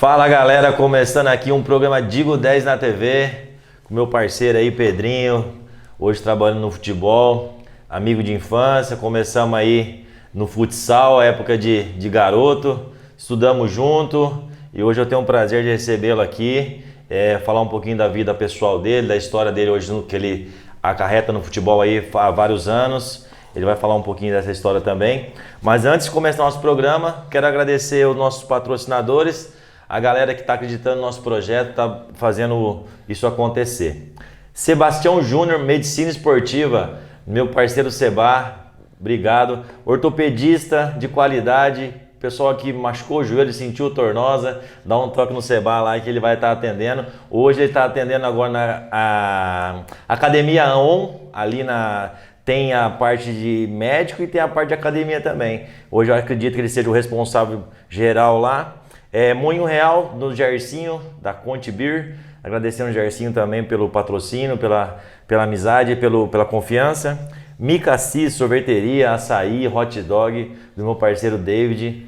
Fala galera, começando aqui um programa Digo 10 na TV, com meu parceiro aí, Pedrinho, hoje trabalhando no futebol, amigo de infância, começamos aí no futsal, época de garoto, estudamos junto e hoje eu tenho o prazer de recebê-lo aqui, falar um pouquinho da vida pessoal dele, da história dele hoje que ele acarreta no futebol aí há vários anos. Ele vai falar um pouquinho dessa história também. Mas antes de começar nosso programa, quero agradecer aos nossos patrocinadores, a galera que está acreditando no nosso projeto, está fazendo isso acontecer. Sebastião Júnior, Medicina Esportiva, meu parceiro Seba, obrigado. Ortopedista de qualidade, pessoal que machucou o joelho, sentiu tornosa, dá um toque no Seba lá que ele vai estar atendendo. Hoje ele está atendendo agora na Academia ON, ali tem a parte de médico e tem a parte de academia também. Hoje eu acredito que ele seja o responsável geral lá. Moinho Real, do Gercinho, da Conte Beer. Agradecendo o Gercinho também pelo patrocínio, pela amizade, pela confiança. Mica Cis, sorveteria, açaí, hot dog, do meu parceiro David,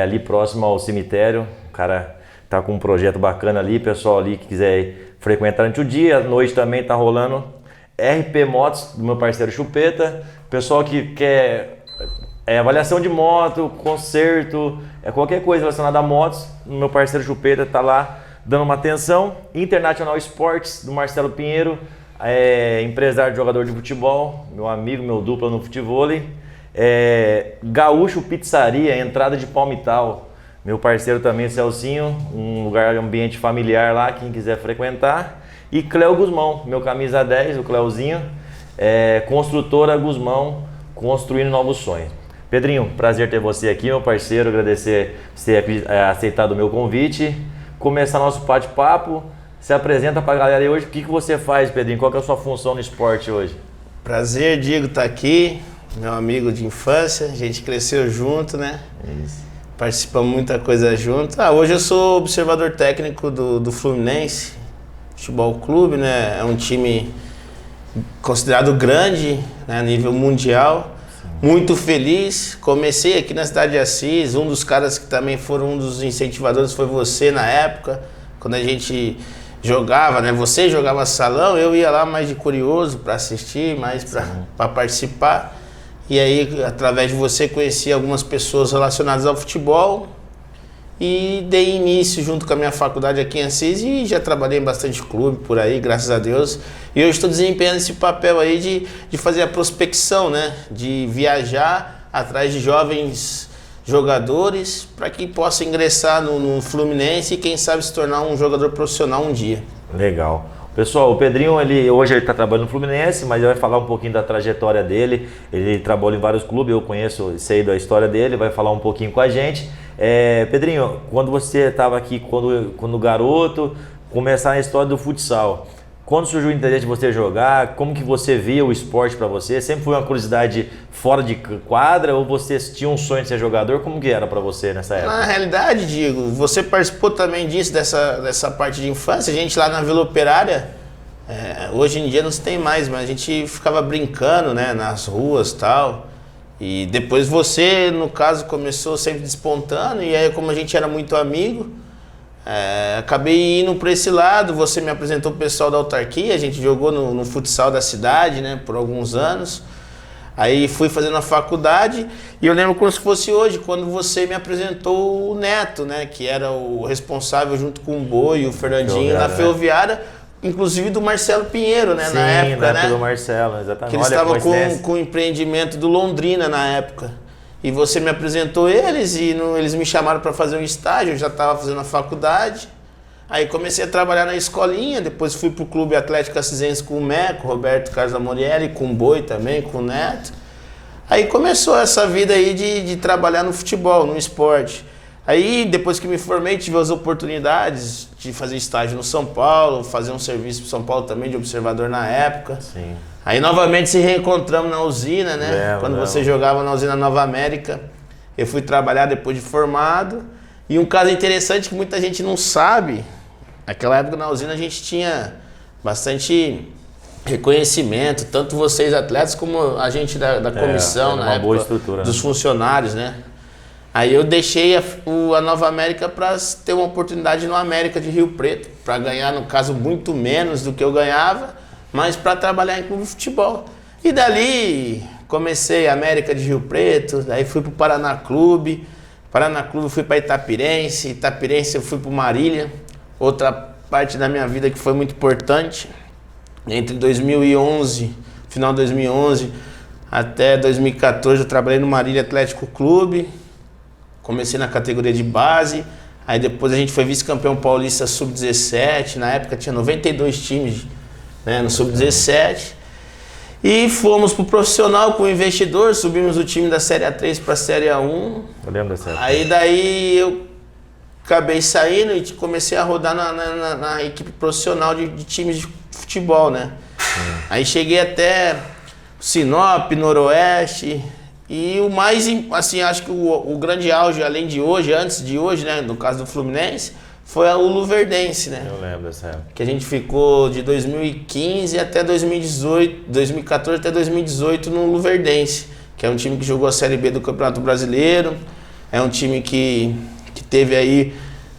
ali próximo ao cemitério. O cara tá com um projeto bacana ali, pessoal ali que quiser frequentar durante o dia, à noite também tá rolando. RP Motos, do meu parceiro Chupeta, pessoal que quer avaliação de moto, conserto, qualquer coisa relacionada a motos, o meu parceiro Chupeta está lá dando uma atenção. International Sports, do Marcelo Pinheiro, empresário de jogador de futebol, meu amigo, meu dupla no futevôlei. Gaúcho Pizzaria, entrada de Palmital, meu parceiro também Celcinho, um lugar, ambiente familiar lá, quem quiser frequentar. E Cléo Guzmão, meu camisa 10, o Cléozinho, construtora Guzmão, construindo novos sonhos. Pedrinho, prazer ter você aqui, meu parceiro, agradecer você ter aceitado o meu convite. Começar nosso bate-papo, se apresenta pra galera aí hoje, o que você faz, Pedrinho? Qual que é a sua função no esporte hoje? Prazer, Diego, estar aqui, meu amigo de infância, a gente cresceu junto, né? Isso. Participamos muita coisa junto. Hoje eu sou observador técnico do Fluminense Futebol Clube, né? É um time considerado grande, né, a nível mundial. Muito feliz, comecei aqui na cidade de Assis, um dos caras que também foram um dos incentivadores foi você na época, quando a gente jogava, né? Você jogava salão, eu ia lá mais de curioso para assistir, mais para participar. E aí, através de você, conheci algumas pessoas relacionadas ao futebol e dei início junto com a minha faculdade aqui em Assis e já trabalhei em bastante clube por aí, graças a Deus. E hoje estou desempenhando esse papel aí de fazer a prospecção, né? De viajar atrás de jovens jogadores para que possa ingressar no Fluminense e quem sabe se tornar um jogador profissional um dia. Legal. Pessoal, o Pedrinho, hoje ele está trabalhando no Fluminense, mas ele vai falar um pouquinho da trajetória dele. Ele trabalha em vários clubes, eu conheço, sei da história dele, vai falar um pouquinho com a gente. Pedrinho, quando você estava aqui, quando garoto, começar a história do futsal, quando surgiu o interesse de você jogar, como que você via o esporte para você? Sempre foi uma curiosidade fora de quadra ou você tinha um sonho de ser jogador? Como que era para você nessa época? Na realidade, Diego, você participou também disso, dessa parte de infância. A gente lá na Vila Operária, hoje em dia não se tem mais, mas a gente ficava brincando, né, nas ruas e tal. E depois você, no caso, começou sempre despontando, e aí como a gente era muito amigo, acabei indo para esse lado. Você me apresentou o pessoal da autarquia, a gente jogou no futsal da cidade, né, por alguns anos. Aí fui fazendo a faculdade e eu lembro como se fosse hoje, quando você me apresentou o Neto, né, que era o responsável junto com o Boi e o Fernandinho na Ferroviária, inclusive do Marcelo Pinheiro, né? Sim, na época, né? do Marcelo, exatamente. Que eles estavam com o empreendimento do Londrina na época. E você me apresentou eles e eles me chamaram para fazer um estágio, eu já estava fazendo a faculdade. Aí comecei a trabalhar na escolinha, depois fui pro Clube Atlético Assisense com o Meco, Roberto Carlos Amorielli, com o Boi também, com o Neto. Aí começou essa vida aí de trabalhar no futebol, no esporte. Aí, depois que me formei, tive as oportunidades de fazer estágio no São Paulo, fazer um serviço pro São Paulo também, de observador na época. Sim. Aí, novamente, se reencontramos na usina, né? Quando você jogava na usina Nova América. Eu fui trabalhar depois de formado. E um caso interessante que muita gente não sabe, naquela época na usina a gente tinha bastante reconhecimento, tanto vocês atletas como a gente da comissão, na uma época, boa estrutura, dos funcionários, né? Aí eu deixei a Nova América para ter uma oportunidade no América de Rio Preto, para ganhar, no caso, muito menos do que eu ganhava, mas para trabalhar em clube de futebol. E dali comecei América de Rio Preto, daí fui para o Paraná Clube eu fui para Itapirense eu fui para o Marília, outra parte da minha vida que foi muito importante. Entre 2011, final de 2011 até 2014 eu trabalhei no Marília Atlético Clube, comecei na categoria de base, aí depois a gente foi vice-campeão paulista sub-17, na época tinha 92 times, né, no sub-17, e fomos pro profissional com o investidor, subimos o time da Série A3 para a Série A1. Eu lembro da Série A3. Aí daí eu acabei saindo e comecei a rodar na equipe profissional de times de futebol, né? Aí cheguei até Sinop, Noroeste, e o mais, assim, acho que o grande auge, além de hoje, antes de hoje, né, no caso do Fluminense, foi o Luverdense, né? Eu lembro dessa época. Que a gente ficou de 2015 até 2018, 2014 até 2018 no Luverdense, que é um time que jogou a Série B do Campeonato Brasileiro, é um time que teve aí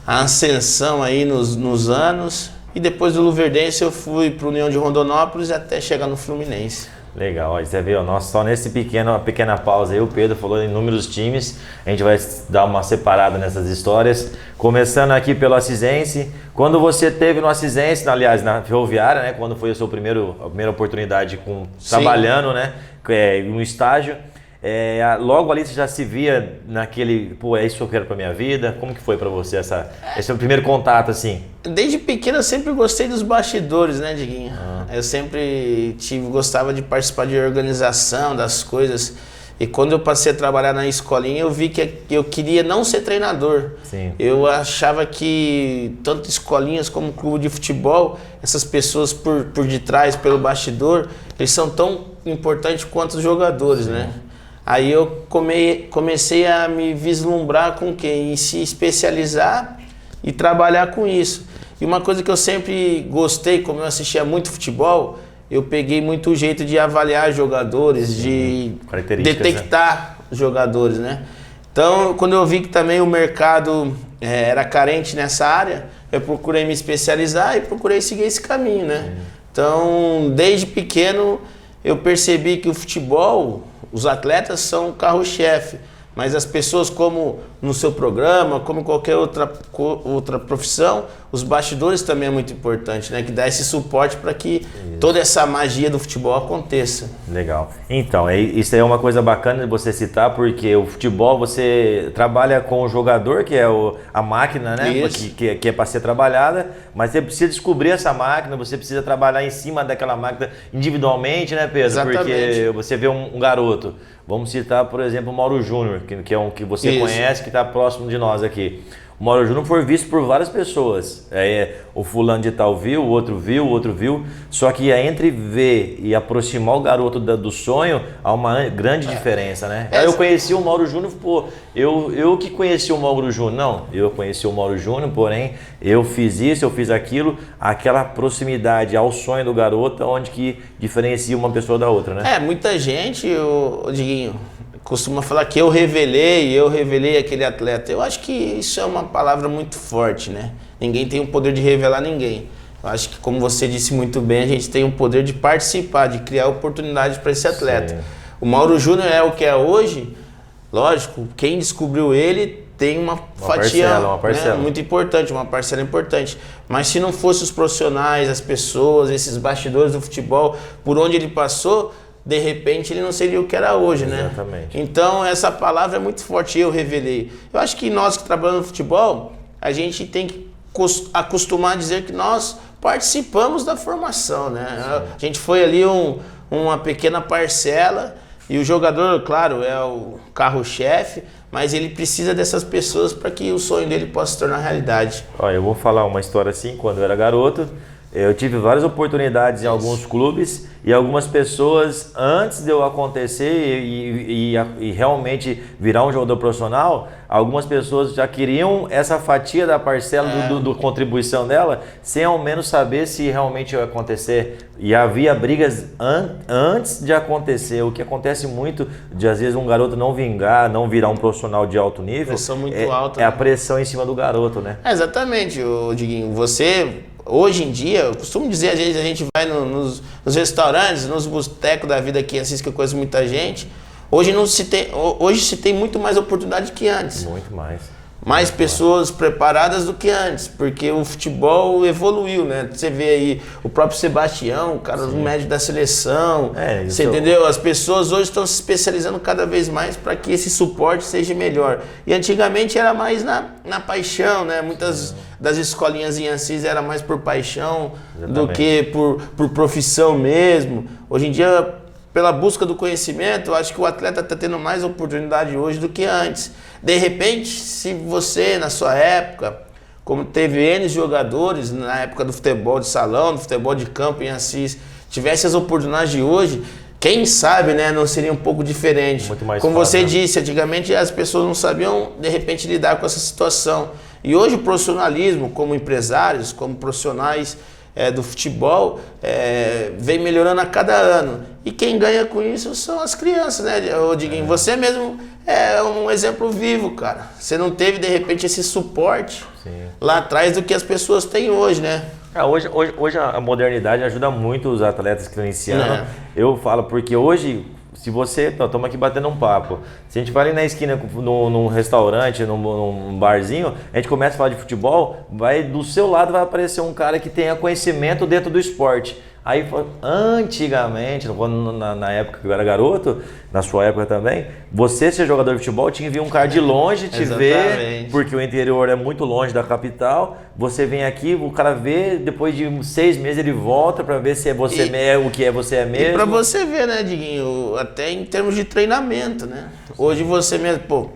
a ascensão aí nos anos, e depois do Luverdense eu fui para o União de Rondonópolis até chegar no Fluminense. Legal, ó, você vê, ó, nós só nesse pequena pausa aí, o Pedro falou em inúmeros times, a gente vai dar uma separada nessas histórias, começando aqui pelo Assisense. Quando você teve no Assisense, aliás, na Ferroviária, né, quando foi a sua primeira oportunidade trabalhando, né, no estágio, logo ali você já se via naquele, pô, é isso que eu quero pra minha vida? Como que foi pra você esse seu primeiro contato, assim? Desde pequeno eu sempre gostei dos bastidores, né, Diguinho? Eu sempre gostava de participar de organização das coisas. E quando eu passei a trabalhar na escolinha, eu vi que eu queria não ser treinador. Sim. Eu achava que tanto escolinhas como clube de futebol, essas pessoas por detrás, pelo bastidor, eles são tão importantes quanto os jogadores, sim, né? Aí eu comecei a me vislumbrar com quem? Em se especializar e trabalhar com isso. E uma coisa que eu sempre gostei, como eu assistia muito futebol, eu peguei muito o jeito de avaliar jogadores, de detectar jogadores, né? Então, quando eu vi que também o mercado era carente nessa área, eu procurei me especializar e procurei seguir esse caminho, né? Então, desde pequeno, eu percebi que o futebol, os atletas são o carro-chefe, mas as pessoas, como no seu programa, como qualquer outra profissão, os bastidores também é muito importante, né? Que dá esse suporte para que toda essa magia do futebol aconteça. Legal. Então, isso é uma coisa bacana de você citar, porque o futebol você trabalha com o jogador, que é a máquina, né? Que é para ser trabalhada, mas você precisa descobrir essa máquina, você precisa trabalhar em cima daquela máquina individualmente, né, Pedro? Exatamente. Porque você vê um garoto, vamos citar, por exemplo, o Mauro Júnior, que é um que você conhece, que está próximo de nós aqui. O Mauro Júnior foi visto por várias pessoas. O fulano de tal viu, o outro viu. Só que entre ver e aproximar o garoto do sonho, há uma grande diferença, né? Eu conheci o Mauro Júnior, pô, eu que conheci o Mauro Júnior. Não, eu conheci o Mauro Júnior, porém, eu fiz isso, eu fiz aquilo, aquela proximidade ao sonho do garoto, onde que diferencia uma pessoa da outra, né? Muita gente, Diguinho, costuma falar que eu revelei aquele atleta. Eu acho que isso é uma palavra muito forte, né? Ninguém tem o poder de revelar ninguém. Eu acho que, como você disse muito bem, a gente tem o poder de participar, de criar oportunidades para esse atleta. Sim. O Mauro Júnior é o que é hoje, lógico, quem descobriu ele tem uma fatia parcela. Né, muito importante, uma parcela importante. Mas se não fosse os profissionais, as pessoas, esses bastidores do futebol, por onde ele passou, de repente ele não seria o que era hoje, né? Exatamente. Então essa palavra é muito forte, eu revelei. Eu acho que nós que trabalhamos no futebol, a gente tem que acostumar a dizer que nós participamos da formação, né? Sim. A gente foi ali uma pequena parcela e o jogador, claro, é o carro-chefe, mas ele precisa dessas pessoas para que o sonho dele possa se tornar realidade. Olha, eu vou falar uma história assim, quando eu era garoto, Eu tive várias oportunidades em alguns clubes e algumas pessoas, antes de eu acontecer e realmente virar um jogador profissional, algumas pessoas já queriam essa fatia da parcela do contribuição dela, sem ao menos saber se realmente ia acontecer. E havia brigas antes de acontecer, o que acontece muito de às vezes um garoto não vingar, não virar um profissional de alto nível. Pressão muito alta. É a pressão em cima do garoto, né? Exatamente, Diguinho. Você, hoje em dia, eu costumo dizer, às vezes a gente vai nos restaurantes, nos botecos da vida aqui em Assis, que eu conheço muita gente. Hoje se tem muito mais oportunidade que antes. Muito mais. Mais pessoas preparadas do que antes, porque o futebol evoluiu, né? Você vê aí o próprio Sebastião, o cara, o médico da seleção, você entendeu? As pessoas hoje estão se especializando cada vez mais para que esse suporte seja melhor. E antigamente era mais na paixão, né? Muitas das escolinhas em Assis era mais por paixão do que por profissão mesmo. Hoje em dia, pela busca do conhecimento, eu acho que o atleta está tendo mais oportunidade hoje do que antes. De repente, se você, na sua época, como teve N jogadores na época do futebol de salão, do futebol de campo em Assis, tivesse as oportunidades de hoje, quem sabe, né, não seria um pouco diferente. Muito mais como fácil, você né? disse, antigamente as pessoas não sabiam, de repente, lidar com essa situação. E hoje o profissionalismo, como empresários, como profissionais do futebol, vem melhorando a cada ano. E quem ganha com isso são as crianças, né, Diguinho? Você mesmo é um exemplo vivo, cara. Você não teve, de repente, esse suporte lá atrás do que as pessoas têm hoje, né? Hoje a modernidade ajuda muito os atletas que estão iniciando. Eu falo porque hoje, se você... Estamos aqui batendo um papo. Se a gente vai ali na esquina num restaurante, num barzinho, a gente começa a falar de futebol, do seu lado vai aparecer um cara que tenha conhecimento dentro do esporte. Aí, antigamente, na época que eu era garoto, na sua época também, você ser jogador de futebol tinha que vir um cara de longe te ver, porque o interior é muito longe da capital. Você vem aqui, o cara vê, depois de 6 meses ele volta para ver se é você o que é você é mesmo. E para você ver, né, Diguinho, até em termos de treinamento, né? Hoje você mesmo,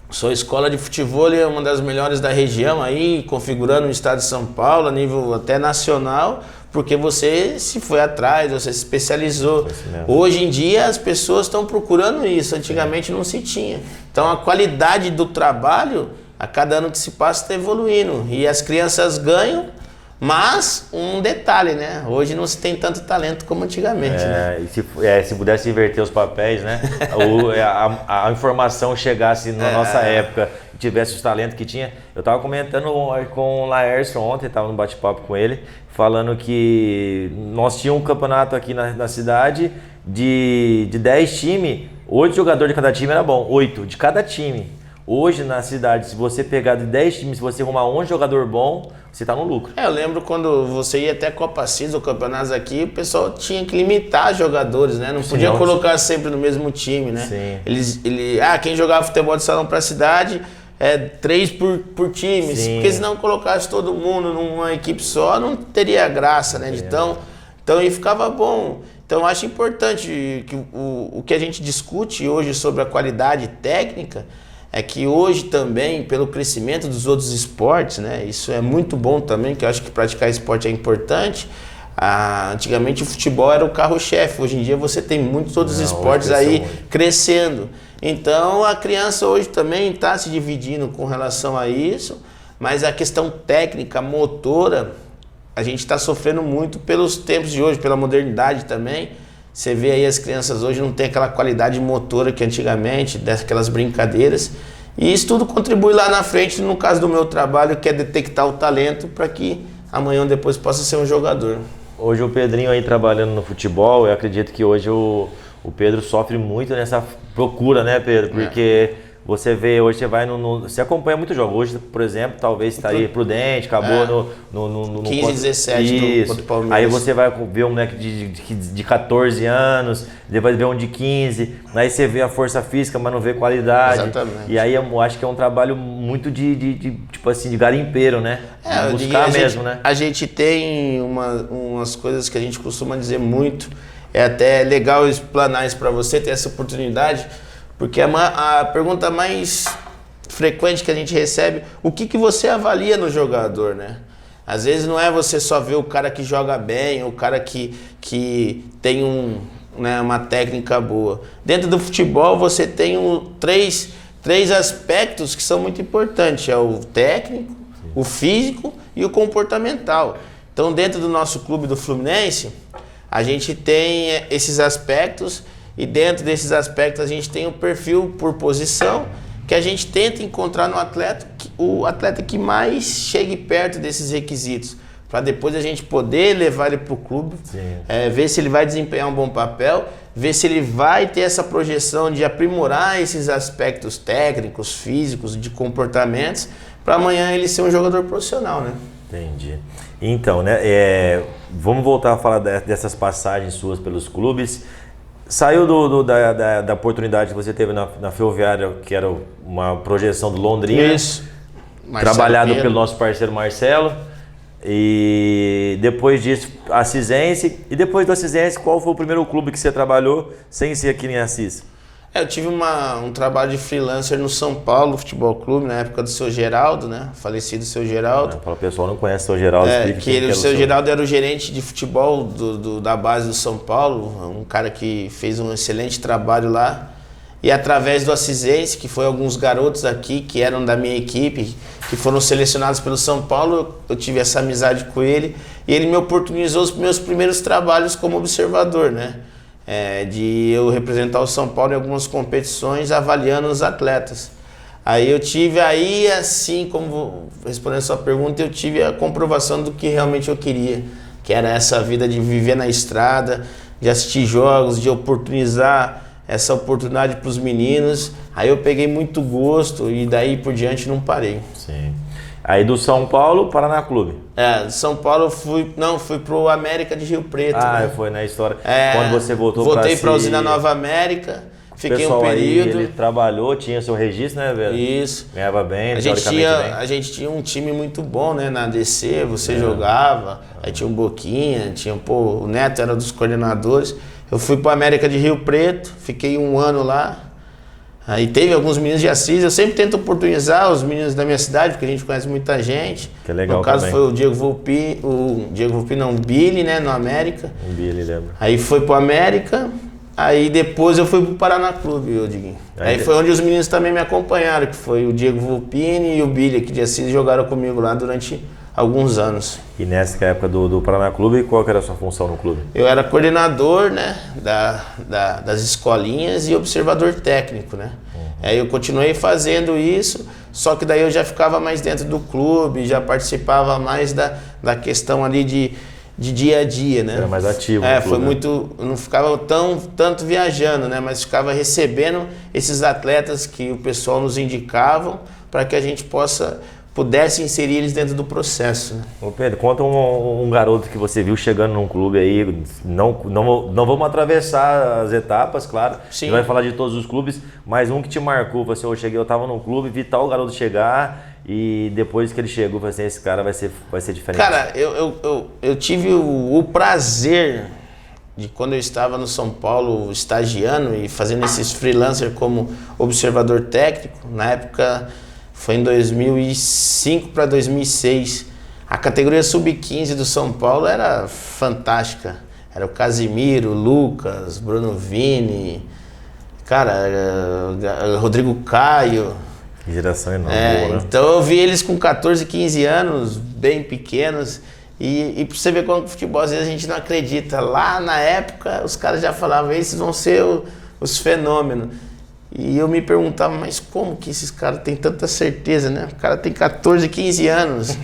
sua escola de futebol é uma das melhores da região aí, configurando o estado de São Paulo, a nível até nacional, porque você se foi atrás, você se especializou. Hoje em dia as pessoas estão procurando isso, antigamente não se tinha. Então a qualidade do trabalho, a cada ano que se passa, está evoluindo. E as crianças ganham, mas um detalhe, né? Hoje não se tem tanto talento como antigamente, né? E se pudesse inverter os papéis, né? a informação chegasse na nossa época e tivesse os talentos que tinha. Eu estava comentando com o Laércio ontem, estava no bate-papo com ele, falando que nós tínhamos um campeonato aqui na cidade de 10 times, 8 jogadores de cada time era bom, 8 de cada time. Hoje na cidade, se você pegar de 10 times, se você arrumar 11 jogador bom, você está no lucro. Eu lembro quando você ia até Copa CIS ou campeonatos aqui, o pessoal tinha que limitar jogadores, né? Não podia colocar sempre no mesmo time, né? Quem jogava futebol de salão para a cidade, 3 por time. Porque se não colocasse todo mundo numa equipe só, não teria graça, né? Então aí ficava bom. Então eu acho importante que o que a gente discute hoje sobre a qualidade técnica é que hoje também, pelo crescimento dos outros esportes, né? Isso é muito bom também, que eu acho que praticar esporte é importante. Antigamente o futebol era o carro-chefe, hoje em dia você tem muitos outros esportes aí crescendo. Então a criança hoje também está se dividindo com relação a isso, mas a questão técnica, motora, a gente está sofrendo muito pelos tempos de hoje, pela modernidade também. Você vê aí as crianças hoje não tem aquela qualidade motora que antigamente, daquelas brincadeiras. E isso tudo contribui lá na frente, no caso do meu trabalho, que é detectar o talento para que amanhã ou depois possa ser um jogador. Hoje o Pedrinho aí trabalhando no futebol, eu acredito que hoje o Pedro sofre muito nessa procura, né, Pedro? Porque você vê, hoje você vai você acompanha muito jogo. Hoje, por exemplo, talvez estaria Prudente, acabou no 15-17 contra o Palmeiras. Aí você vai ver um moleque de 14 anos, depois ver um de 15, aí você vê a força física, mas não vê qualidade. Exatamente. E aí eu acho que é um trabalho muito tipo assim, de garimpeiro, né? Buscar mesmo, né? A gente tem umas coisas que a gente costuma dizer muito, é até legal explanar isso para você, ter essa oportunidade. Porque a pergunta mais frequente que a gente recebe, o que você avalia no jogador, né? Às vezes não é você só ver o cara que joga bem, o cara que tem uma técnica boa. Dentro do futebol você tem três aspectos que são muito importantes. É o técnico, o físico e o comportamental. Então dentro do nosso clube do Fluminense, a gente tem esses aspectos e dentro desses aspectos a gente tem o perfil por posição que a gente tenta encontrar no atleta o atleta que mais chegue perto desses requisitos, para depois a gente poder levar ele para o clube, ver se ele vai desempenhar um bom papel, ver se ele vai ter essa projeção de aprimorar esses aspectos técnicos, físicos, de comportamentos, para amanhã ele ser um jogador profissional, né? Entendi. Então, né, vamos voltar a falar dessas passagens suas pelos clubes. Saiu da oportunidade que você teve na Ferroviária, que era uma projeção do Londrina. Isso. Trabalhado pelo nosso parceiro Marcelo. E depois disso, Assisense. E depois do Assisense, qual foi o primeiro clube que você trabalhou sem ser aqui em Assis? Eu tive um trabalho de freelancer no São Paulo Futebol Clube, na época do seu Geraldo, né? Falecido seu Geraldo. O pessoal não conhece o seu Geraldo. O seu Geraldo era o gerente de futebol da base do São Paulo, um cara que fez um excelente trabalho lá. E através do Assisense, que foi alguns garotos aqui que eram da minha equipe, que foram selecionados pelo São Paulo, eu tive essa amizade com ele. E ele me oportunizou os meus primeiros trabalhos como observador, né? De eu representar o São Paulo em algumas competições, avaliando os atletas. Aí eu tive, assim como respondendo a sua pergunta, eu tive a comprovação do que realmente eu queria, que era essa vida de viver na estrada, de assistir jogos, de oportunizar essa oportunidade para os meninos. Aí eu peguei muito gosto e daí por diante não parei. Sim. Aí do São Paulo, Paraná Clube. Do São Paulo fui pro América de Rio Preto. Né? Foi na história. Quando você voltou voltei para a Usina Nova América, fiquei um período. Ele trabalhou, tinha seu registro, né, velho? Isso. Ganhava bem, a gente tinha um time muito bom, né, na DC, você jogava, aí tinha um Boquinha, tinha, o Neto era dos coordenadores. Eu fui pro América de Rio Preto, fiquei 1 ano lá. Aí teve alguns meninos de Assis, eu sempre tento oportunizar os meninos da minha cidade, porque a gente conhece muita gente. Que legal. No caso também. foi o Diego Volpi, o Billy, né, no América. O Billy, lembra. Aí foi pro América, aí depois eu fui pro Paraná Clube, Diguinho. Aí foi onde os meninos também me acompanharam, que foi o Diego Volpini e o Billy, que de Assis jogaram comigo lá durante alguns anos. E nessa época do Paraná Clube, qual que era a sua função no clube? Eu era coordenador, né, das escolinhas e observador técnico, né. Aí eu continuei fazendo isso, só que daí eu já ficava mais dentro do clube, já participava mais da questão ali de dia a dia, né. Era mais ativo. Foi muito, não ficava tanto viajando, né, mas ficava recebendo esses atletas que o pessoal nos indicavam para que a gente pudesse inserir eles dentro do processo. Né? Ô Pedro, conta um garoto que você viu chegando num clube aí, não vamos atravessar as etapas, claro, Sim. A gente vai falar de todos os clubes, mas um que te marcou, você, eu tava num clube, vi tal garoto chegar e depois que ele chegou, falei assim, esse cara vai ser diferente. Cara, eu tive o prazer de quando eu estava no São Paulo estagiando e fazendo esses freelancers como observador técnico, na época... Foi em 2005 para 2006. A categoria sub-15 do São Paulo era fantástica. Era o Casimiro, o Lucas, Bruno Vini, Rodrigo Caio. Que geração enorme. Né? Então eu vi eles com 14, 15 anos, bem pequenos. E pra você ver como o futebol, às vezes a gente não acredita. Lá na época, os caras já falavam, esses vão ser os fenômenos. E eu me perguntava, mas como que esses caras têm tanta certeza, né? O cara tem 14, 15 anos.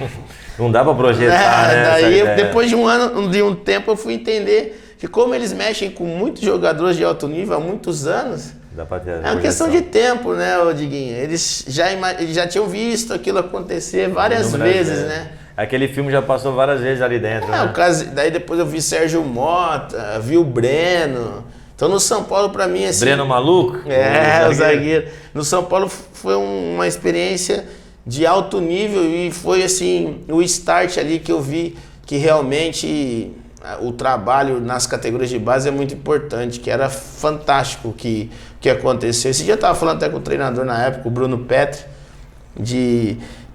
Não dá pra projetar, né? Daí, depois de um tempo, eu fui entender que como eles mexem com muitos jogadores de alto nível há muitos anos, dá pra ter é uma questão de tempo, né, Diguinho? Eles já tinham visto aquilo acontecer várias vezes, né? Aquele filme já passou várias vezes ali dentro, né? Daí depois eu vi Sérgio Mota, vi o Breno... Então no São Paulo pra mim assim... Breno Maluco? O zagueiro. No São Paulo foi uma experiência de alto nível e foi assim o start ali que eu vi que realmente o trabalho nas categorias de base é muito importante, que era fantástico o que aconteceu. Esse dia eu estava falando até com o treinador na época, o Bruno Petri,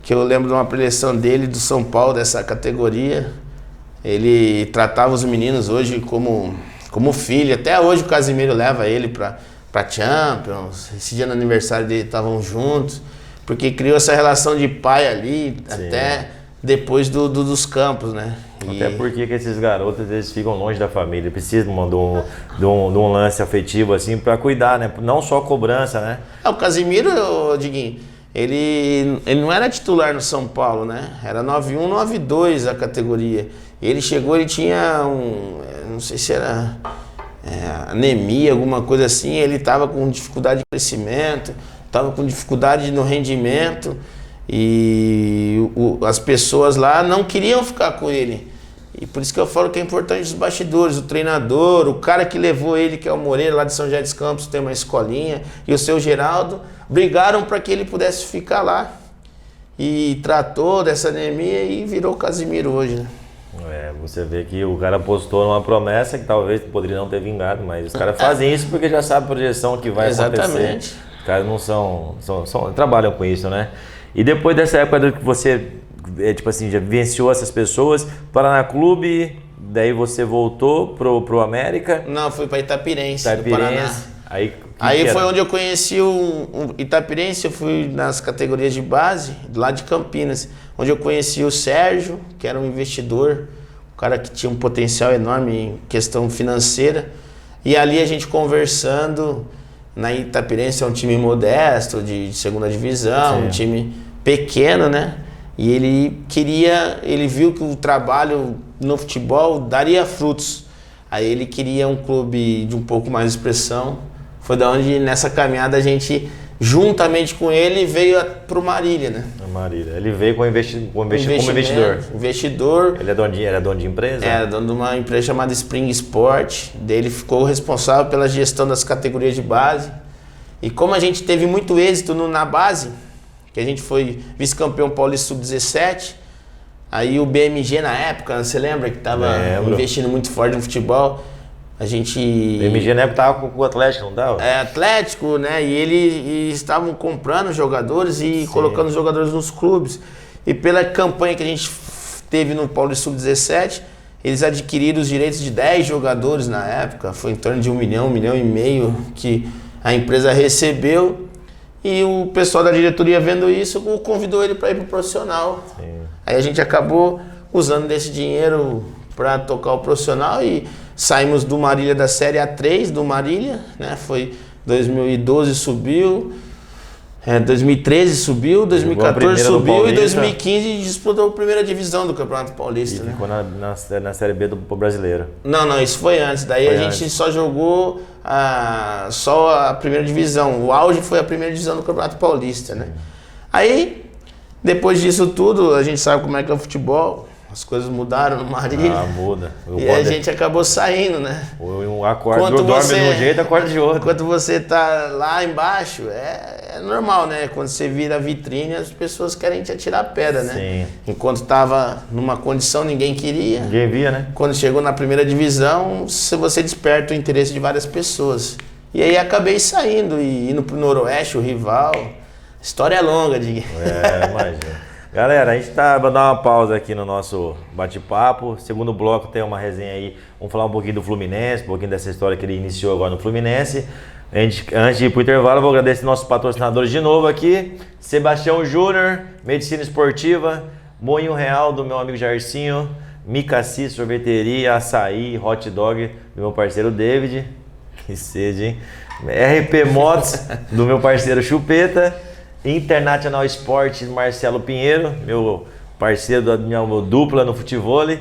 que eu lembro de uma preleção dele do São Paulo, dessa categoria. Ele tratava os meninos hoje como filho. Até hoje o Casimiro leva ele pra Champions. Esse dia no aniversário dele estavam juntos. Porque criou essa relação de pai ali, sim, até depois dos campos, né? Até porque que esses garotos, eles ficam longe da família, precisam de um lance afetivo assim para cuidar, né? Não só cobrança, né? O Casimiro, Diguinho, ele não era titular no São Paulo, né? Era 91, 92 a categoria. Ele chegou, ele tinha não sei se era anemia, alguma coisa assim, ele estava com dificuldade de crescimento, estava com dificuldade no rendimento e as pessoas lá não queriam ficar com ele. E por isso que eu falo que é importante os bastidores, o treinador, o cara que levou ele, que é o Moreira, lá de São José dos Campos, tem uma escolinha, e o seu Geraldo, brigaram para que ele pudesse ficar lá. E tratou dessa anemia e virou o Casimiro hoje, né? Você vê que o cara postou numa promessa que talvez poderia não ter vingado, mas os caras fazem isso porque já sabem a projeção que vai acontecer. Os caras não trabalham com isso, né? E depois dessa época que você, tipo assim, já vivenciou essas pessoas, Paraná Clube, daí você voltou pro América? Não, fui para Itapirense, do Paraná. Aí foi onde eu conheci o Itapirense, eu fui nas categorias de base, lá de Campinas, onde eu conheci o Sérgio, que era um investidor, um cara que tinha um potencial enorme em questão financeira. E ali a gente conversando, na Itapirense é um time modesto, de segunda divisão, sim, um time pequeno, né? E ele viu que o trabalho no futebol daria frutos. Aí ele queria um clube de um pouco mais de expressão. Foi da onde nessa caminhada a gente, juntamente com ele, veio pro Marília, né? Marília. Ele veio como investidor. Investidor. Ele era dono de empresa? Era dono de uma empresa chamada Spring Sport. Daí ele ficou responsável pela gestão das categorias de base. E como a gente teve muito êxito na base, que a gente foi vice-campeão paulista sub-17, aí o BMG na época, você lembra que estava investindo muito forte no futebol? A gente... O BMG na época estava com o Atlético, não estava? Atlético, né? E eles estavam comprando jogadores e sim, colocando jogadores nos clubes. E pela campanha que a gente teve no Paulista Sub-17, eles adquiriram os direitos de 10 jogadores na época. Foi em torno de 1 milhão, 1,5 milhão que a empresa recebeu. E o pessoal da diretoria, vendo isso, convidou ele para ir para o profissional. Sim. Aí a gente acabou usando desse dinheiro para tocar o profissional e saímos do Marília da Série A3 do Marília, né? Foi 2012 subiu, 2013 subiu, 2014 subiu e 2015 disputou a primeira divisão do Campeonato Paulista. E ficou na Série B do Brasileiro. Não, isso foi antes. Daí a gente só jogou só a primeira divisão. O auge foi a primeira divisão do Campeonato Paulista, né? Aí, depois disso tudo, a gente sabe como é que é o futebol. As coisas mudaram no Marília. Muda. E a gente acabou saindo, né? Dorme de um jeito, acorda de outro. Enquanto você tá lá embaixo, é normal, né? Quando você vira a vitrine, as pessoas querem te atirar pedra, né? Sim. Enquanto tava numa condição, ninguém queria. Ninguém via, né? Quando chegou na primeira divisão, você desperta o interesse de várias pessoas. E aí acabei saindo e indo pro Noroeste, o rival. História longa, imagina. Galera, a gente vai dar uma pausa aqui no nosso bate-papo. Segundo bloco tem uma resenha aí. Vamos falar um pouquinho do Fluminense, um pouquinho dessa história que ele iniciou agora no Fluminense. Antes de ir pro intervalo, eu vou agradecer nossos patrocinadores de novo aqui. Sebastião Júnior, Medicina Esportiva, Moinho Real do meu amigo Jaircinho, Micaci Sorveteria, Açaí, Hot Dog do meu parceiro David. Que sede, hein? RP Motos do meu parceiro Chupeta. International Sport, Marcelo Pinheiro, meu parceiro da minha dupla no futevôlei.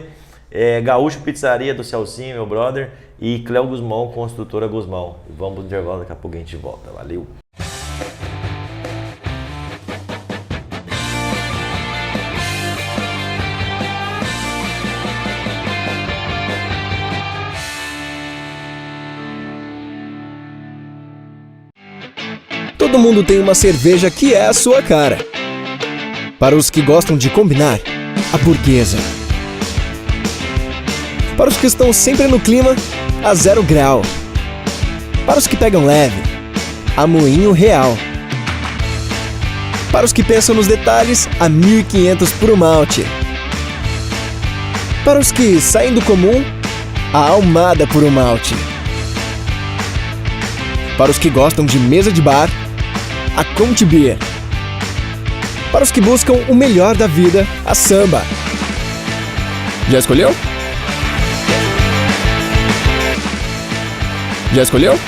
Gaúcho Pizzaria do Celcinho, meu brother. E Cléo Guzmão, Construtora Guzmão. Vamos pro intervalo, daqui a pouco a gente volta. Valeu! Todo mundo tem uma cerveja que é a sua cara. Para os que gostam de combinar, a Burguesa. Para os que estão sempre no clima, a 0 Grau. Para os que pegam leve, a Moinho Real. Para os que pensam nos detalhes, a 1.500 por um malte. Para os que saem do comum, a Almada por um malte. Para os que gostam de mesa de bar, a Conte Beer. Para os que buscam o melhor da vida, a Samba. Já escolheu? Já escolheu?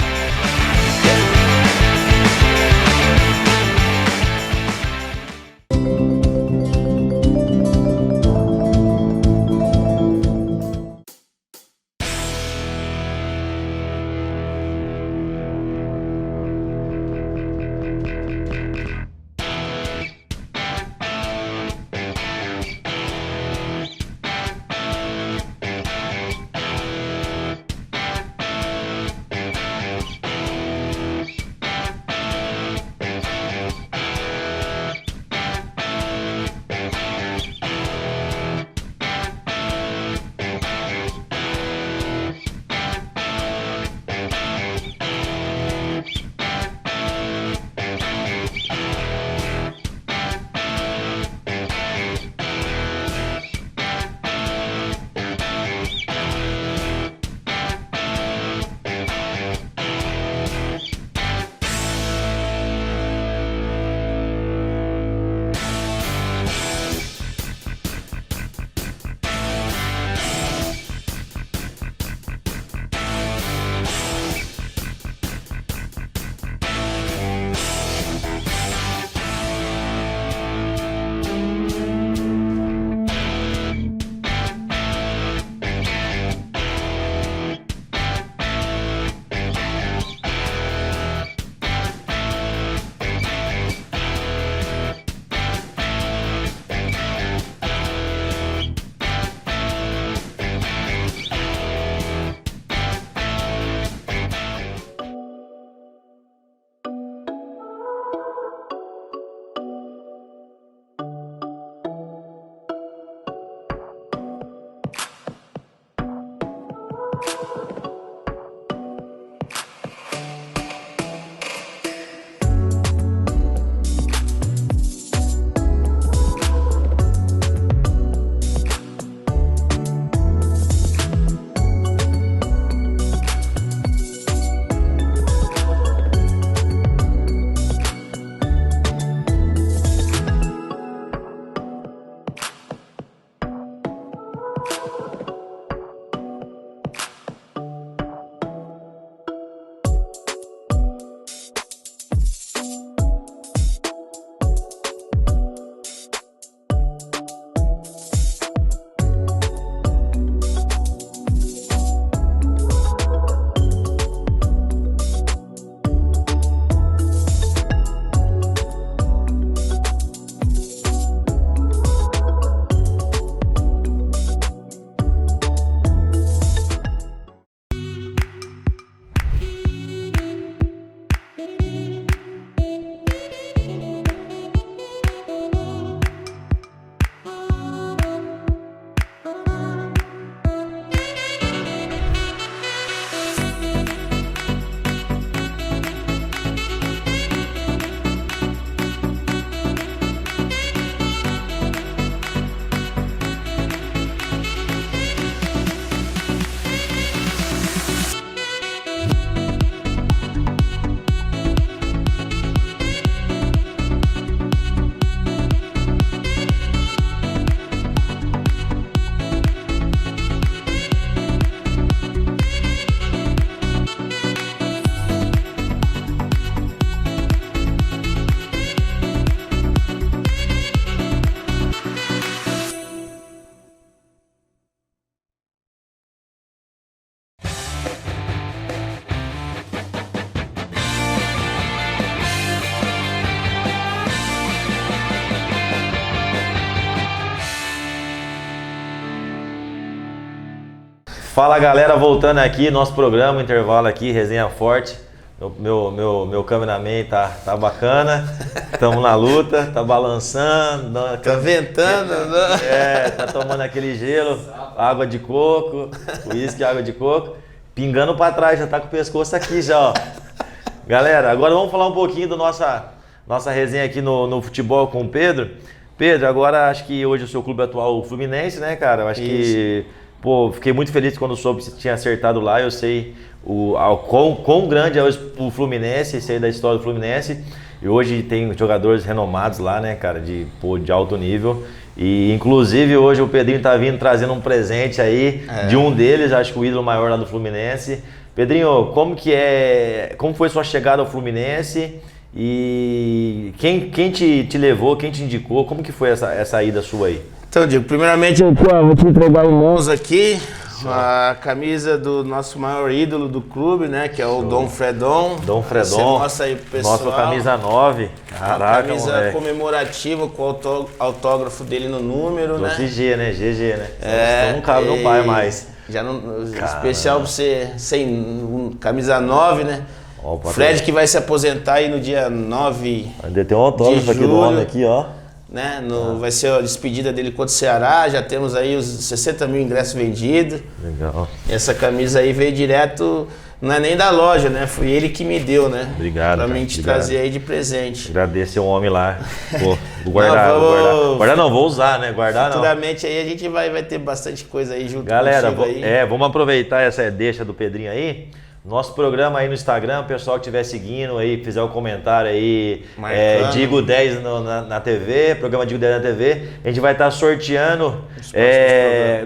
Fala galera, voltando aqui, nosso programa, intervalo aqui, resenha forte. Meu cameraman tá bacana, estamos na luta, tá balançando. Tá ventando, tá tomando aquele gelo, água de coco, uísque, água de coco, pingando pra trás, já tá com o pescoço aqui já, ó. Galera, agora vamos falar um pouquinho nossa resenha aqui no futebol com o Pedro. Pedro, agora acho que hoje o seu clube atual, o Fluminense, né, cara? Eu acho que, pô, fiquei muito feliz quando soube que você tinha acertado lá. Eu sei quão grande é o Fluminense, sei da história do Fluminense. E hoje tem jogadores renomados lá, né, cara, de alto nível. E inclusive hoje o Pedrinho tá vindo trazendo um presente aí de um deles, acho que o ídolo maior lá do Fluminense. Pedrinho, como foi sua chegada ao Fluminense? E quem te levou, quem te indicou, como que foi essa ida sua aí? Então, Diego, primeiramente eu vou te entregar o Monza aqui, a camisa do nosso maior ídolo do clube, né, que é o Dom Fredon. Dom Fredon. Você mostra aí pro pessoal. Nossa camisa 9. Caraca, camisa moleque. Comemorativa com o autógrafo dele no número, né? GG, né? GG, né? Então não cabe no pai mais. Já não, especial pra você sem camisa 9, né? Ó, Fred que vai se aposentar aí no dia 9 ainda tem um autógrafo aqui do homem aqui, ó. Né? Vai ser a despedida dele contra o Ceará, já temos aí os 60 mil ingressos vendidos. Legal. Essa camisa aí veio direto, não é nem da loja, né? Foi ele que me deu, né? Obrigado. Pra mim te trazer aí de presente. Agradecer o homem lá. Pô, vou guardar, guardar não, vou usar, né? Guardar não. Futuramente aí a gente vai ter bastante coisa aí junto. Galera, aí. Vamos aproveitar essa deixa do Pedrinho aí. Nosso programa aí no Instagram, o pessoal que estiver seguindo aí, fizer um comentário aí, Digo 10 na TV, programa Digo 10 na TV, a gente vai estar sorteando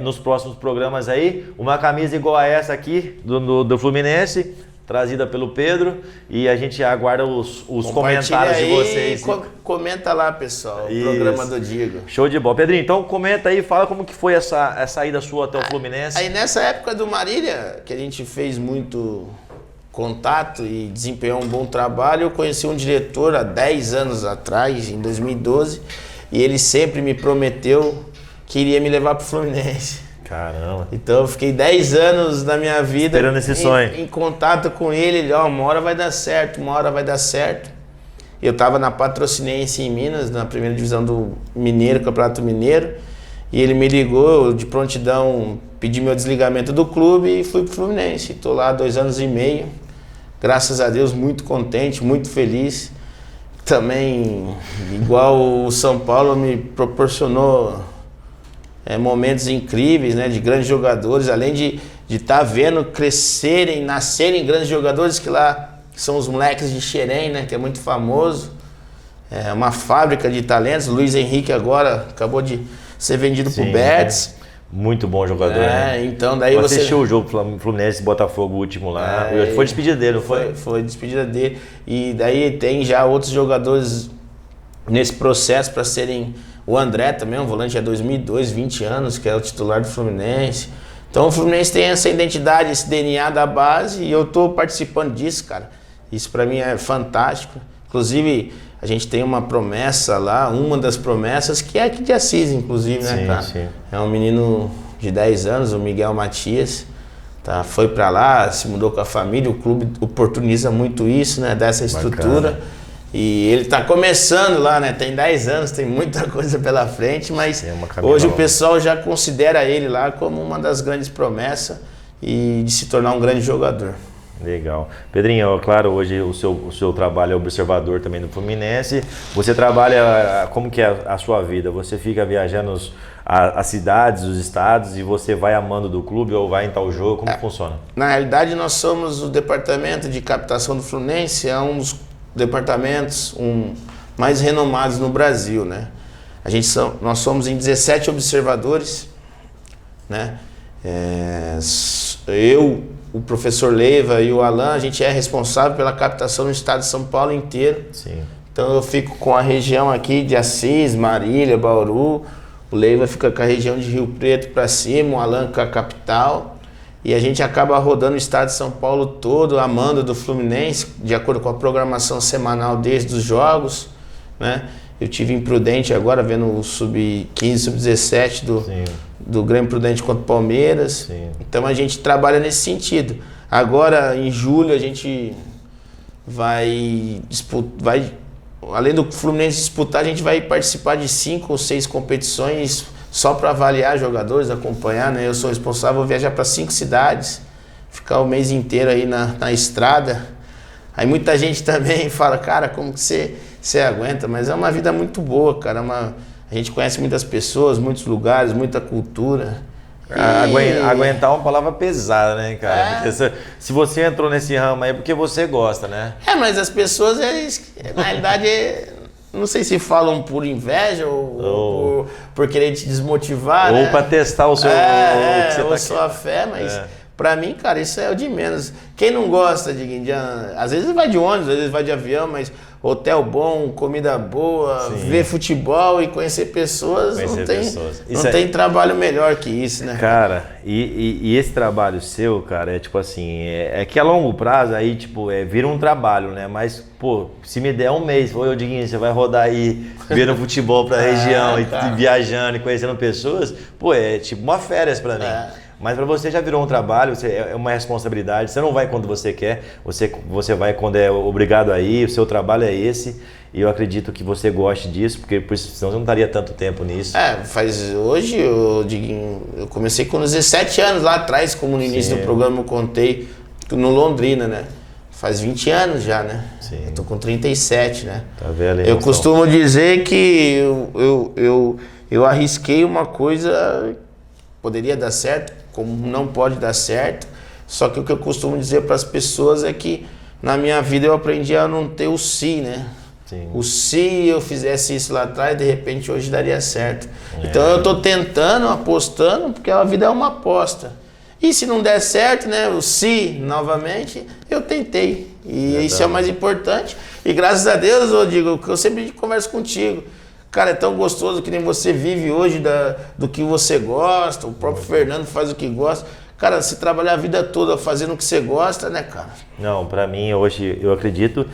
nos próximos programas aí, uma camisa igual a essa aqui, do Fluminense, trazida pelo Pedro, e a gente aguarda os comentários de vocês. Comenta lá, pessoal, o programa do Digo. Show de bola. Pedrinho, então comenta aí, fala como que foi essa ida sua até o Fluminense. Aí nessa época do Marília, que a gente fez muito contato e desempenhou um bom trabalho, eu conheci um diretor há 10 anos atrás, em 2012, e ele sempre me prometeu que iria me levar para o Fluminense. Caramba. Então eu fiquei 10 anos da minha vida esperando esse sonho. Em contato com ele, uma hora vai dar certo, uma hora vai dar certo. Eu estava na Patrocinense em Minas, na primeira divisão do Mineiro, Campeonato Mineiro, e ele me ligou, de prontidão, pedi meu desligamento do clube e fui pro Fluminense. Estou lá há 2 anos e meio, graças a Deus, muito contente, muito feliz. Também, igual o São Paulo me proporcionou momentos incríveis, né, de grandes jogadores, além de estar vendo crescerem, nascerem grandes jogadores, que lá são os moleques de Xerém, né, que é muito famoso, é uma fábrica de talentos. Luiz Henrique agora acabou de ser vendido pro Betis. Muito bom jogador, né? Então daí você assistiu o jogo Fluminense e Botafogo, o último lá, foi despedida dele, não foi? Foi despedida dele, e daí tem já outros jogadores nesse processo para serem. O André também, um volante de 2002, 20 anos, que é o titular do Fluminense. Então o Fluminense tem essa identidade, esse DNA da base, e eu estou participando disso, cara. Isso para mim é fantástico. Inclusive, a gente tem uma promessa lá, uma das promessas, que é aqui de Assis, inclusive, né, cara? Sim. É um menino de 10 anos, o Miguel Matias. Tá, foi para lá, se mudou com a família, o clube oportuniza muito isso, né? Dessa estrutura. Bacana. E ele está começando lá, né? Tem 10 anos, tem muita coisa pela frente, mas hoje o pessoal já considera ele lá como uma das grandes promessas e de se tornar um grande jogador. Legal. Pedrinho, claro, hoje o seu trabalho é observador também do Fluminense. Você trabalha, como que é a sua vida? Você fica viajando as cidades, os estados, e você vai amando do clube ou vai em tal jogo? Como que funciona? Na realidade, nós somos o departamento de captação do Fluminense, é um dos departamentos mais renomados no Brasil, né? Nós somos em 17 observadores, né? Eu, o professor Leiva e o Alan, a gente é responsável pela captação no estado de São Paulo inteiro. Sim. Então eu fico com a região aqui de Assis, Marília, Bauru, o Leiva fica com a região de Rio Preto para cima, o Alan com a capital. E a gente acaba rodando o estado de São Paulo todo, amando do Fluminense, de acordo com a programação semanal desde os jogos, né? Eu tive em Prudente agora, vendo o Sub-15, Sub-17 do Grêmio Prudente contra o Palmeiras. Sim. Então a gente trabalha nesse sentido. Agora, em julho, a gente vai além do Fluminense disputar, a gente vai participar de 5 ou 6 competições só para avaliar jogadores, acompanhar, né? Eu sou responsável, vou viajar para 5 cidades, ficar o mês inteiro aí na estrada. Aí muita gente também fala, cara, como que você você aguenta, mas é uma vida muito boa, cara. A gente conhece muitas pessoas, muitos lugares, muita cultura. Aguentar é uma palavra pesada, né, cara? Porque se você entrou nesse ramo aí é porque você gosta, né? Mas as pessoas, na realidade, não sei se falam por inveja ou por querer te desmotivar, ou né? pra testar o seu o que você ou tá sua fé, mas pra mim, cara, isso é o de menos. Quem não gosta de às vezes vai de ônibus, às vezes vai de avião, mas hotel bom, comida boa, ver futebol e conhecer pessoas, não tem trabalho melhor que isso, né? Cara, e esse trabalho seu, cara, é tipo assim, é que a longo prazo aí, tipo, vira um trabalho, né? Mas, pô, se me der um mês, ô Diguinho, você vai rodar aí, vendo futebol pra região, e viajando e conhecendo pessoas, pô, é tipo uma férias pra mim. Mas para você já virou um trabalho, é uma responsabilidade, você não vai quando você quer, você vai quando é obrigado a ir, o seu trabalho é esse, e eu acredito que você goste disso, porque senão você não estaria tanto tempo nisso. Hoje, eu comecei com 17 anos lá atrás, como no início do programa eu contei, no Londrina, né? Faz 20 anos já, né? Sim. Eu tô com 37, né? Tá vendo aí, eu costumo dizer que eu arrisquei uma coisa, poderia dar certo, como não pode dar certo, só que o que eu costumo dizer para as pessoas é que na minha vida eu aprendi a não ter o se, né? Sim. O se eu fizesse isso lá atrás, de repente hoje daria certo. Então eu tô tentando, apostando, porque a vida é uma aposta. E se não der certo, né, o se, novamente, eu tentei. E isso é o mais importante. E graças a Deus, Rodrigo, que eu sempre converso contigo. Cara, é tão gostoso que nem você vive hoje do que você gosta, o próprio Fernando faz o que gosta. Cara, se trabalhar a vida toda fazendo o que você gosta, né, cara? Não, pra mim, hoje, eu acredito,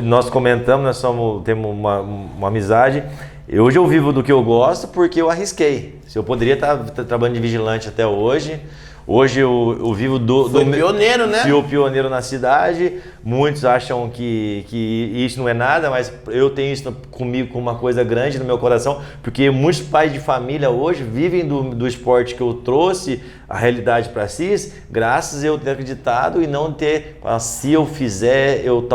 nós comentamos, temos uma amizade, hoje eu vivo do que eu gosto porque eu arrisquei. Se eu poderia estar trabalhando de vigilante até hoje eu vivo Foi pioneiro, né? Fui o pioneiro na cidade. Muitos acham que isso não é nada, mas eu tenho isso comigo como uma coisa grande no meu coração, porque muitos pais de família hoje vivem do esporte que eu trouxe a realidade para si, graças a eu ter acreditado e não ter, se eu fizer, eu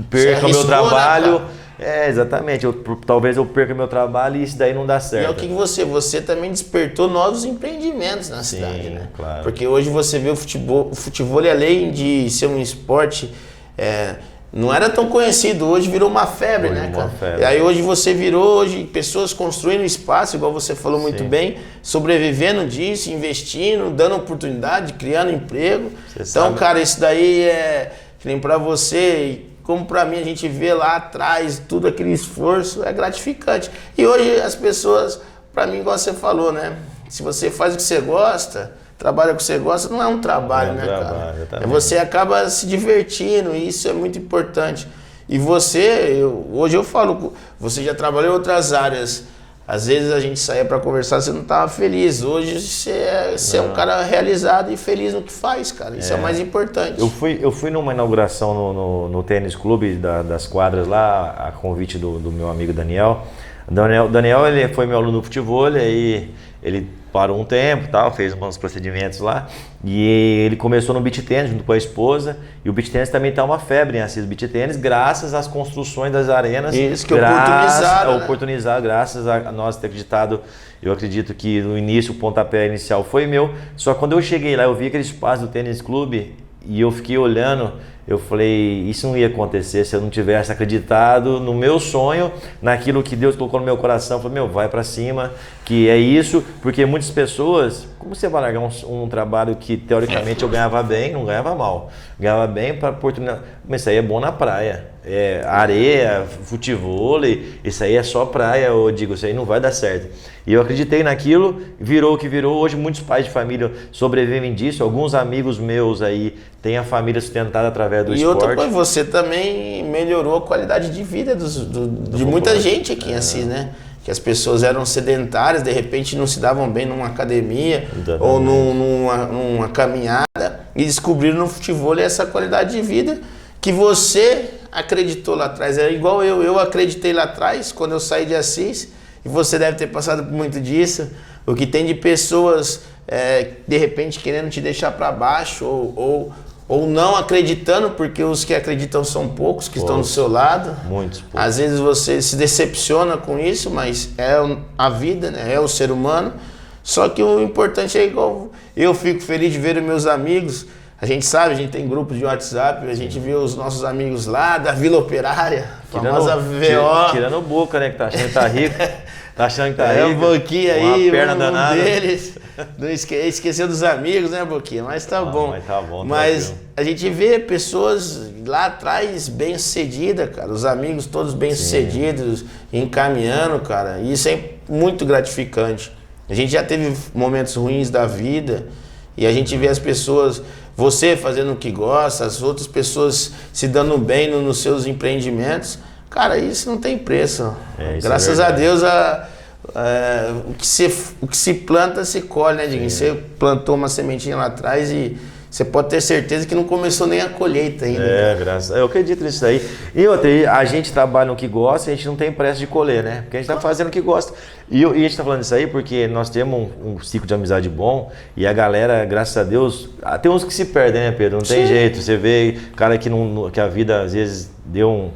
perca o meu trabalho. Né, exatamente. Talvez eu perca meu trabalho e isso daí não dá certo. E é o que você também despertou novos empreendimentos na cidade, né? Claro. Porque hoje você vê o futebol além de ser um esporte, não era tão conhecido, hoje virou uma febre, né, cara? Febre. E aí hoje você virou, pessoas construindo espaço, igual você falou muito bem, sobrevivendo disso, investindo, dando oportunidade, criando emprego. Então, cara, isso daí que nem pra você, como pra mim a gente vê lá atrás, tudo aquele esforço, é gratificante. E hoje as pessoas, pra mim, igual você falou, né? Se você faz o que você gosta, trabalha com o que você gosta, não é um trabalho, né, cara? Você acaba se divertindo e isso é muito importante. E hoje eu falo, você já trabalhou em outras áreas. Às vezes a gente saía para conversar, você não estava feliz. Hoje você é um cara realizado e feliz no que faz, cara. Isso é o mais importante. Eu fui numa inauguração no tênis clube das quadras lá, a convite do meu amigo Daniel. Daniel ele foi meu aluno no futebol, aí ele parou um tempo, tal, fez uns procedimentos lá e ele começou no beach tênis junto com a esposa, e o beach tênis também está uma febre em Assis beach tênis, graças às construções das arenas. Isso que oportunizaram, né? Graças a nós ter acreditado. Eu acredito que no início o pontapé inicial foi meu, só que quando eu cheguei lá eu vi aquele espaço do tênis clube e eu fiquei olhando. Eu falei, isso não ia acontecer se eu não tivesse acreditado no meu sonho, naquilo que Deus colocou no meu coração. Eu falei, vai pra cima, que é isso, porque muitas pessoas, como você vai largar um trabalho que teoricamente eu ganhava bem, não ganhava mal, ganhava bem para oportunidade, mas isso aí é bom na praia, areia, futevôlei, isso aí é só praia, eu digo, isso aí não vai dar certo. E eu acreditei naquilo, virou o que virou. Hoje muitos pais de família sobrevivem disso, alguns amigos meus aí têm a família sustentada através do esporte. E outra coisa, você também melhorou a qualidade de vida de muita gente aqui em Assis, né? Que as pessoas eram sedentárias, de repente não se davam bem numa academia ou numa caminhada e descobriram no futebol essa qualidade de vida que você acreditou lá atrás. É igual eu acreditei lá atrás quando eu saí de Assis, e você deve ter passado por muito disso. O que tem de pessoas de repente querendo te deixar para baixo ou não acreditando, porque os que acreditam são poucos que estão do seu lado. Muitos poucos. Às vezes você se decepciona com isso, mas é a vida, né? É o ser humano. Só que o importante é igual, eu fico feliz de ver os meus amigos. A gente sabe, a gente tem grupos de WhatsApp, a gente vê os nossos amigos lá da Vila Operária, famosa VO. Tirando o Boca, né, que tá achando que tá rico. Tá achando que tá É, rico. o Boquinha aí, perna um danada. deles. Não esqueceu dos amigos, né, Boquinha? Mas tá bom. Mas tá bom, Mas tranquilo. a gente vê pessoas lá atrás bem-sucedidas, cara. Os amigos todos bem-sucedidos, encaminhando, cara. E isso é muito gratificante. A gente já teve momentos ruins da vida e a gente vê as pessoas, você fazendo o que gosta, as outras pessoas se dando bem nos seus empreendimentos. Cara, isso não tem preço. Graças a Deus, o que se planta, se colhe, né, Diguinho? Você plantou uma sementinha lá atrás e você pode ter certeza que não começou nem a colheita ainda. Eu acredito nisso aí. E outra, a gente trabalha no que gosta e a gente não tem pressa de colher, né? Porque a gente tá fazendo o que gosta. E a gente tá falando isso aí porque nós temos um ciclo de amizade bom e a galera, graças a Deus, tem uns que se perdem, né, Pedro? Não tem jeito. Você vê cara que a vida às vezes deu um...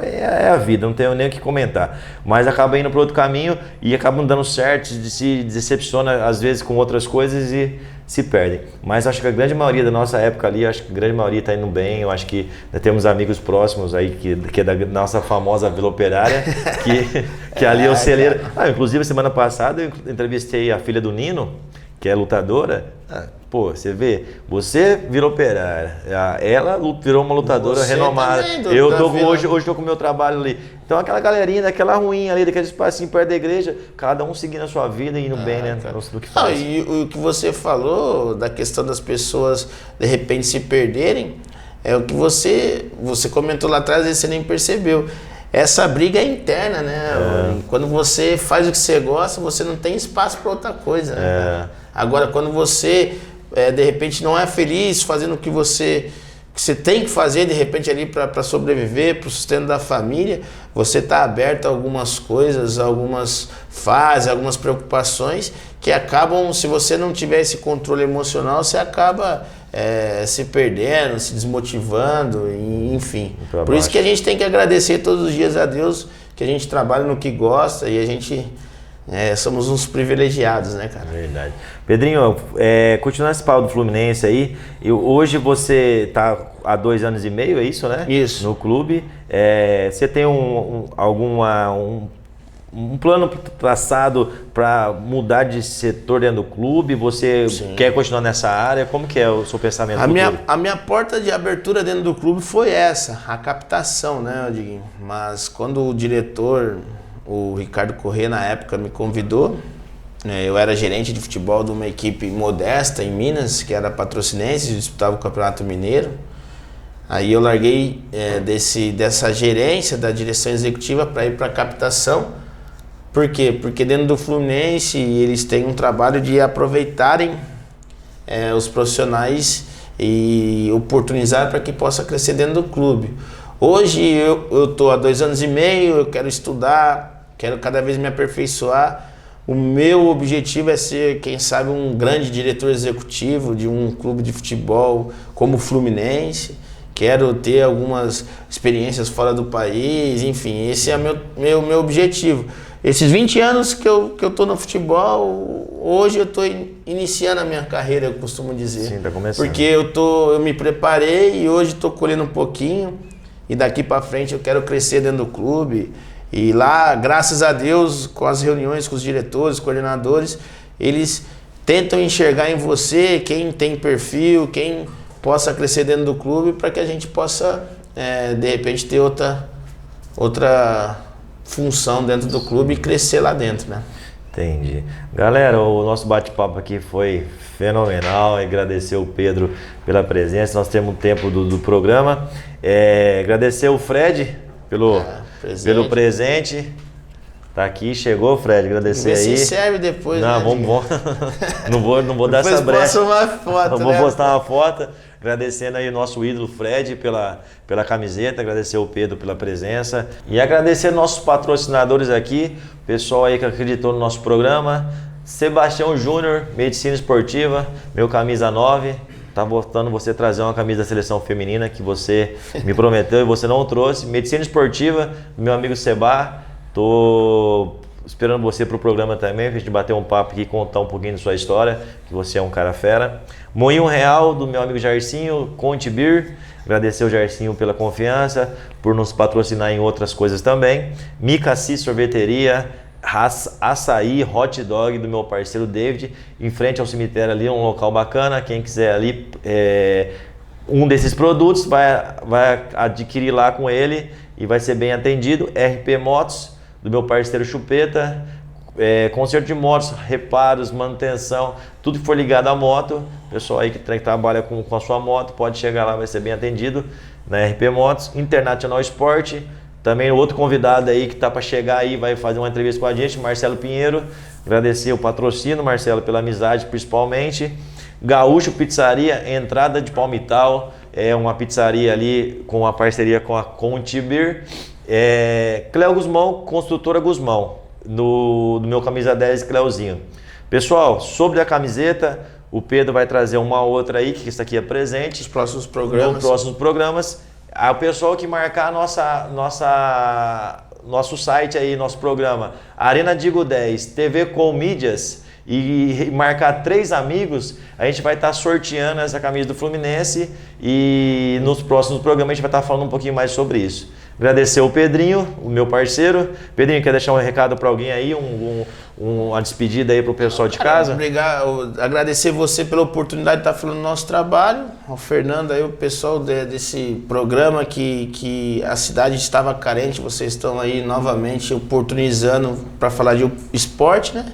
É a vida, não tenho nem o que comentar. Mas acaba indo para outro caminho e acabam dando certo, se decepciona às vezes com outras coisas e se perdem. Mas acho que a grande maioria da nossa época ali, acho que a grande maioria está indo bem. Eu acho que temos amigos próximos aí, que é da nossa famosa Vila Operária, que ali é o celeiro. Inclusive, semana passada eu entrevistei a filha do Nino, que é lutadora. Pô, você vê, você virou operária, ela virou uma lutadora renomada. Hoje estou com o meu trabalho ali. Então aquela galerinha, daquela ruim ali, daquele espacinho perto da igreja, cada um seguindo a sua vida e indo bem, né? No que faz. E o que você falou da questão das pessoas de repente se perderem, é o que você comentou lá atrás e você nem percebeu. Essa briga é interna, né? Quando você faz o que você gosta, você não tem espaço para outra coisa, né? Agora, quando você, de repente, não é feliz fazendo o que você tem que fazer, de repente, ali para sobreviver, para o sustento da família, você está aberto a algumas coisas, algumas fases, algumas preocupações que acabam, se você não tiver esse controle emocional, você acaba se perdendo, se desmotivando, enfim. Por isso que a gente tem que agradecer todos os dias a Deus, que a gente trabalha no que gosta e a gente... somos uns privilegiados, né, cara? Verdade. Pedrinho, continuando esse papo do Fluminense aí, hoje você tá há 2 anos e meio, é isso, né? Isso. No clube. Você tem um plano traçado para mudar de setor dentro do clube? Você quer continuar nessa área? Como que é o seu pensamento? A minha porta de abertura dentro do clube foi essa, a captação, né, Diguinho? Mas quando o diretor... O Ricardo Corrêa, na época, me convidou. Eu era gerente de futebol de uma equipe modesta em Minas, que era patrocinense, disputava o Campeonato Mineiro. Aí eu larguei dessa gerência, da direção executiva, para ir para a captação. Por quê? Porque dentro do Fluminense eles têm um trabalho de aproveitarem os profissionais e oportunizar para que possa crescer dentro do clube. Hoje eu estou há 2 anos e meio, eu quero estudar, quero cada vez me aperfeiçoar. O meu objetivo é ser, quem sabe, um grande diretor executivo de um clube de futebol como o Fluminense. Quero ter algumas experiências fora do país, enfim, esse é meu objetivo. Esses 20 anos que eu estou no futebol, hoje eu estou iniciando a minha carreira, eu costumo dizer. Sim, tá começando. Porque eu me preparei e hoje estou colhendo um pouquinho. E daqui para frente eu quero crescer dentro do clube. E lá, graças a Deus, com as reuniões com os diretores, coordenadores, eles tentam enxergar em você quem tem perfil, quem possa crescer dentro do clube, para que a gente possa, de repente, ter outra função dentro do clube e crescer lá dentro, né? Entendi. Galera, o nosso bate-papo aqui foi fenomenal. Agradecer o Pedro pela presença. Nós temos tempo do programa. Agradecer o Fred pelo presente. Tá aqui, chegou, Fred. Agradecer aí. Se serve depois, não, né? Não vou dar essa brecha. Uma foto, vou postar uma foto. Agradecendo aí o nosso ídolo Fred pela camiseta, agradecer o Pedro pela presença e agradecer nossos patrocinadores aqui, pessoal aí que acreditou no nosso programa, Sebastião Júnior, Medicina Esportiva, meu camisa 9, tá voltando você trazer uma camisa da seleção feminina que você me prometeu e você não trouxe. Medicina esportiva, meu amigo Seba, tô esperando você para o programa também, pra gente bater um papo aqui e contar um pouquinho da sua história, que você é um cara fera. Moinho Real, do meu amigo Jarcinho, Conte Beer, agradecer o Jarcinho pela confiança, por nos patrocinar em outras coisas também. Micaci Sorveteria, açaí, hot dog do meu parceiro David, em frente ao cemitério ali, um local bacana. Quem quiser ali um desses produtos vai adquirir lá com ele e vai ser bem atendido. RP Motos, do meu parceiro Chupeta, conserto de motos, reparos, manutenção, tudo que for ligado à moto. Pessoal aí que trabalha com a sua moto, pode chegar lá, vai ser bem atendido na RP Motos. International Sport, também outro convidado aí que está para chegar aí, vai fazer uma entrevista com a gente, Marcelo Pinheiro. Agradecer o patrocínio, Marcelo, pela amizade principalmente. Gaúcho Pizzaria, entrada de Palmital, é uma pizzaria ali com a parceria com a Conte Beer. Cléo Guzmão, Construtora Guzmão, do meu camisa 10 Cléozinho. Pessoal, sobre a camiseta, o Pedro vai trazer uma outra aí, que isso aqui é presente. Os próximos programas. Nos próximos programas. O pessoal que marcar nosso site aí, nosso programa, Arena Digo 10, TV com Mídias, e marcar 3 amigos, a gente vai estar sorteando essa camisa do Fluminense e nos próximos programas a gente vai estar falando um pouquinho mais sobre isso. Agradecer o Pedrinho, o meu parceiro. Pedrinho, quer deixar um recado para alguém aí, uma despedida aí para o pessoal de casa? Obrigado, agradecer você pela oportunidade de estar falando do nosso trabalho, ao Fernando aí, o pessoal desse programa que a cidade estava carente, vocês estão aí novamente oportunizando para falar de esporte, né?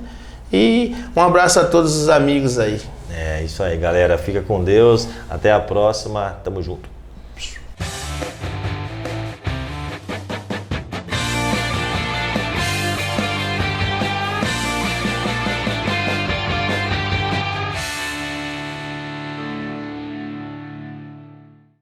E um abraço a todos os amigos aí. É isso aí, galera. Fica com Deus. Até a próxima. Tamo junto.